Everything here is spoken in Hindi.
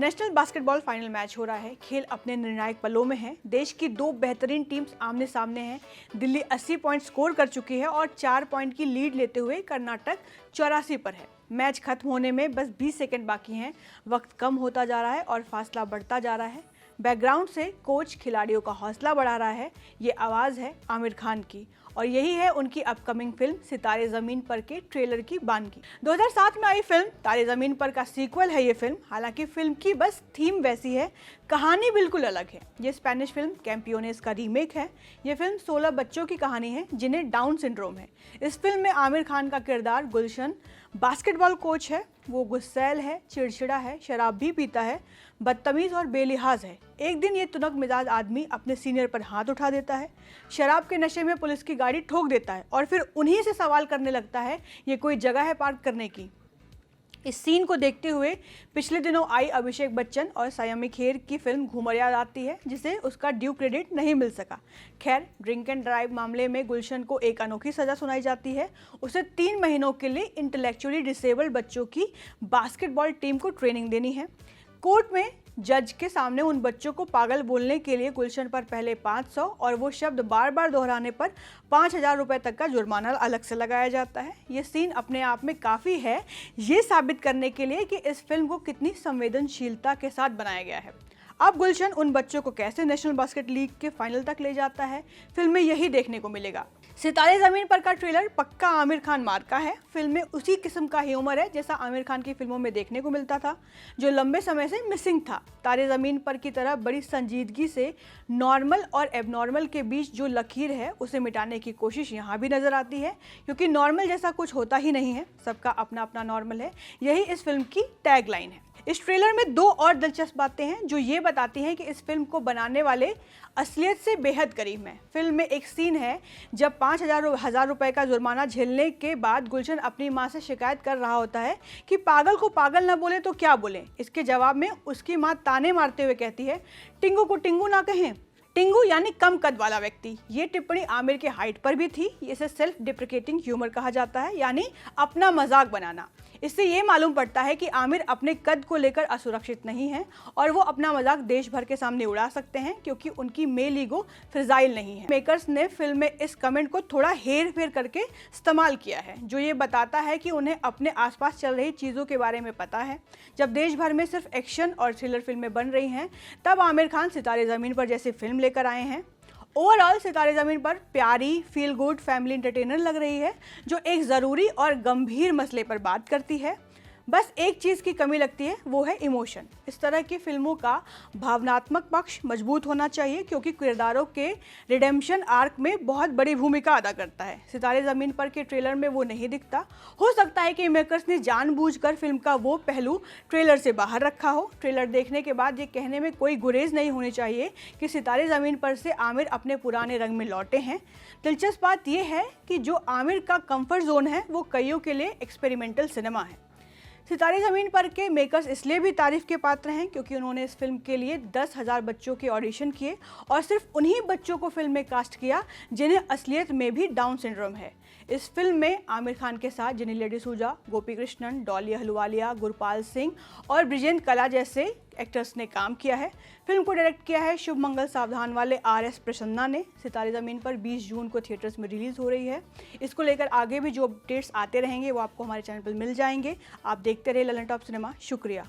नेशनल बास्केटबॉल फाइनल मैच हो रहा है। खेल अपने निर्णायक पलों में है। देश की दो बेहतरीन टीम्स आमने सामने हैं। दिल्ली 80 पॉइंट स्कोर कर चुकी है और 4 पॉइंट की लीड लेते हुए कर्नाटक 84 पर है। मैच खत्म होने में बस 20 सेकंड बाकी हैं। वक्त कम होता जा रहा है और फासला बढ़ता जा रहा है। बैकग्राउंड से कोच खिलाड़ियों का हौसला बढ़ा रहा है। ये आवाज़ है आमिर खान की और यही है उनकी अपकमिंग फिल्म सितारे ज़मीन पर के ट्रेलर की बानगी। 2007 में आई फिल्म तारे ज़मीन पर का सीक्वल है ये फिल्म। हालांकि फिल्म की बस थीम वैसी है, कहानी बिल्कुल अलग है। ये स्पेनिश फिल्म कैंपियोनेस का रीमेक है। ये फिल्म 16 बच्चों की कहानी है जिन्हें डाउन सिंड्रोम है। इस फिल्म में आमिर खान का किरदार गुलशन बास्केटबॉल कोच है। वो गुस्सैल है, चिड़चिड़ा है, शराब भी पीता है, बदतमीज और बेलिहाज है। एक दिन ये तुनक मिजाज आदमी अपने सीनियर पर हाथ उठा देता है, शराब के नशे में पुलिस की गाड़ी ठोक देता है और फिर उन्हीं से सवाल करने लगता है ये कोई जगह है पार्क करने की। इस सीन को देखते हुए पिछले दिनों आई अभिषेक बच्चन और सयमी खेर की फिल्म घूमर याद आती है, जिसे उसका ड्यू क्रेडिट नहीं मिल सका। खैर, ड्रिंक एंड ड्राइव मामले में गुलशन को एक अनोखी सजा सुनाई जाती है। उसे 3 महीनों के लिए इंटेलेक्चुअली डिसेबल्ड बच्चों की बास्केटबॉल टीम को ट्रेनिंग देनी है। कोर्ट में जज के सामने उन बच्चों को पागल बोलने के लिए गुलशन पर पहले 500 और वो शब्द बार बार दोहराने पर 5000 रुपये तक का जुर्माना अलग से लगाया जाता है। ये सीन अपने आप में काफ़ी है ये साबित करने के लिए कि इस फिल्म को कितनी संवेदनशीलता के साथ बनाया गया है। अब गुलशन उन बच्चों को कैसे नेशनल बास्केट लीग के फाइनल तक ले जाता है, फिल्म में यही देखने को मिलेगा। सितारे ज़मीन पर का ट्रेलर पक्का आमिर खान मार्का है। फिल्म में उसी किस्म का ह्यूमर है जैसा आमिर खान की फिल्मों में देखने को मिलता था, जो लंबे समय से मिसिंग था। तारे ज़मीन पर की तरह बड़ी संजीदगी से नॉर्मल और एबनॉर्मल के बीच जो लकीर है उसे मिटाने की कोशिश यहाँ भी नज़र आती है, क्योंकि नॉर्मल जैसा कुछ होता ही नहीं है, सबका अपना अपना नॉर्मल है। यही इस फिल्म की टैगलाइन है। इस ट्रेलर में 2 और दिलचस्प बातें हैं जो ये बताती हैं कि इस फिल्म को बनाने वाले असलियत से बेहद करीब हैं। फिल्म में एक सीन है जब 5000 रुपये का जुर्माना झेलने के बाद गुलशन अपनी माँ से शिकायत कर रहा होता है कि पागल को पागल न बोले तो क्या बोले। इसके जवाब में उसकी माँ ताने मारते हुए कहती है, टिंगू को टिंगू ना कहें। टिंगू यानी कम कद वाला व्यक्ति। ये टिप्पणी आमिर के हाइट पर भी थी। इसे सेल्फ डिप्रिकेटिंग ह्यूमर कहा जाता है, यानी अपना मजाक बनाना। इससे ये मालूम पड़ता है कि आमिर अपने कद को लेकर असुरक्षित नहीं है और वो अपना मजाक देश भर के सामने उड़ा सकते हैं, क्योंकि उनकी मेल ईगो फ्रिजाइल नहीं है। मेकर्स ने फिल्म में इस कमेंट को थोड़ा हेर फेर करके इस्तेमाल किया है, जो ये बताता है कि उन्हें अपने आसपास चल रही चीज़ों के बारे में पता है। जब देश भर में सिर्फ एक्शन और थ्रिलर फिल्में बन रही हैं, तब आमिर खान सितारे ज़मीन पर जैसी फिल्म लेकर आए हैं। ओवरऑल सितारे ज़मीन पर प्यारी फील गुड फैमिली एंटरटेनर लग रही है, जो एक ज़रूरी और गंभीर मसले पर बात करती है। बस एक चीज़ की कमी लगती है, वो है इमोशन। इस तरह की फिल्मों का भावनात्मक पक्ष मजबूत होना चाहिए, क्योंकि किरदारों के रिडेम्पशन आर्क में बहुत बड़ी भूमिका अदा करता है। सितारे ज़मीन पर के ट्रेलर में वो नहीं दिखता। हो सकता है कि मेकर्स ने जानबूझकर फिल्म का वो पहलू ट्रेलर से बाहर रखा हो। ट्रेलर देखने के बाद ये कहने में कोई गुरेज नहीं होनी चाहिए कि सितारे ज़मीन पर से आमिर अपने पुराने रंग में लौटे हैं। दिलचस्प बात यह है कि जो आमिर का कंफर्ट जोन है वो कईयों के लिए एक्सपेरिमेंटल सिनेमा है। सितारे ज़मीन पर के मेकर्स इसलिए भी तारीफ के पात्र हैं क्योंकि उन्होंने इस फिल्म के लिए 10,000 बच्चों के ऑडिशन किए और सिर्फ उन्हीं बच्चों को फिल्म में कास्ट किया जिन्हें असलियत में भी डाउन सिंड्रोम है। इस फिल्म में आमिर खान के साथ जेनेलिया डिसूजा, गोपी कृष्णन, डॉली अहलूवालिया, गुरपाल सिंह और ब्रिजेंद्र कला जैसे एक्टर्स ने काम किया है। फिल्म को डायरेक्ट किया है शुभ मंगल सावधान वाले RS प्रसन्ना ने। सितारे ज़मीन पर 20 जून को थिएटर्स में रिलीज़ हो रही है। इसको लेकर आगे भी जो अपडेट्स आते रहेंगे वो आपको हमारे चैनल पर मिल जाएंगे। आप देखते रहे ललन टॉप सिनेमा। शुक्रिया।